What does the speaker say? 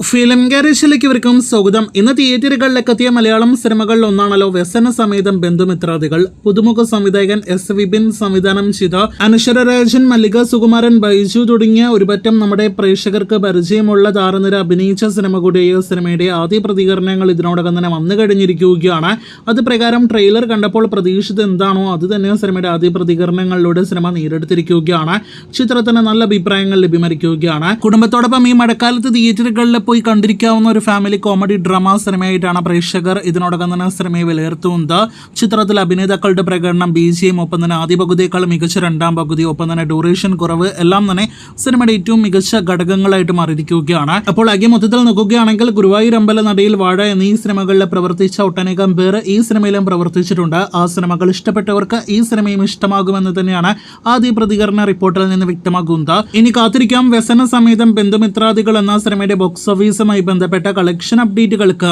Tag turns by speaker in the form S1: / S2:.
S1: Film ഗാരേജിലേക്ക് ഇവർക്കും സ്വാഗതം. ഇന്ന് തിയേറ്ററുകളിലേക്ക് എത്തിയ മലയാളം സിനിമകളിൽ ഒന്നാണല്ലോ വ്യസന സമേതം ബന്ധുമിത്രാദികൾ. പുതുമുഖ സംവിധായകൻ എസ് വിപിൻ സംവിധാനം ചെയ്ത അനശ്വരരാജൻ, മല്ലിക സുകുമാരൻ, ബൈജു തുടങ്ങിയ ഒരുപറ്റം നമ്മുടെ പ്രേക്ഷകർക്ക് പരിചയമുള്ള താരനിര അഭിനയിച്ച സിനിമ കൂടിയ സിനിമയുടെ ആദ്യ പ്രതികരണങ്ങൾ ഇതിനോടകം തന്നെ വന്നു കഴിഞ്ഞിരിക്കുകയാണ്. അത് പ്രകാരം ട്രെയിലർ കണ്ടപ്പോൾ പ്രതീക്ഷിച്ചത് എന്താണോ അത് തന്നെ സിനിമയുടെ ആദ്യ പ്രതികരണങ്ങളിലൂടെ സിനിമ നേരിടുത്തിരിക്കുകയാണ്. ചിത്രത്തിന് നല്ല അഭിപ്രായങ്ങൾ ലഭ്യമായിരിക്കുകയാണ്. കുടുംബത്തോടൊപ്പം ഈ മഴക്കാലത്ത് തിയേറ്ററുകളിൽ പോയി കണ്ടിരിക്കാവുന്ന ഒരു ഫാമിലി കോമഡി ഡ്രാമ സിനിമയായിട്ടാണ് പ്രേക്ഷകർ ഇതിനോടകം തന്നെ സിനിമയെ വിലയിരുത്തുന്നത്. ചിത്രത്തിൽ അഭിനേതാക്കളുടെ പ്രകടനം, BGM, ഒപ്പം തന്നെ ആദ്യ പകുതിയേക്കാൾ മികച്ച രണ്ടാം പകുതി, ഒപ്പം തന്നെ ഡ്യൂറേഷൻ കുറവ് എല്ലാം തന്നെ സിനിമയുടെ ഏറ്റവും മികച്ച ഘടകങ്ങളായിട്ട് മാറിയിരിക്കുകയാണ്. അപ്പോൾ ആകെ മൊത്തത്തിൽ നോക്കുകയാണെങ്കിൽ ഗുരുവായൂർ അമ്പലനടയിൽ, വാഴ എന്നീ സിനിമകളിൽ പ്രവർത്തിച്ച ഒട്ടനേകം പേർ ഈ സിനിമയിലും പ്രവർത്തിച്ചിട്ടുണ്ട്. ആ സിനിമകൾ ഇഷ്ടപ്പെട്ടവർക്ക് ഈ സിനിമയും ഇഷ്ടമാകുമെന്ന് തന്നെയാണ് ആദ്യ പ്രതികരണ റിപ്പോർട്ടിൽ നിന്ന് വ്യക്തമാകുന്നത്. ഇനി കാത്തിരിക്കാം വ്യസന സമേതം ബന്ധുമിത്രാദികൾ എന്ന സിനിമയുടെ ബോക്സ് ഓഫീസുമായി ബന്ധപ്പെട്ട കളക്ഷൻ അപ്ഡേറ്റുകൾക്ക്.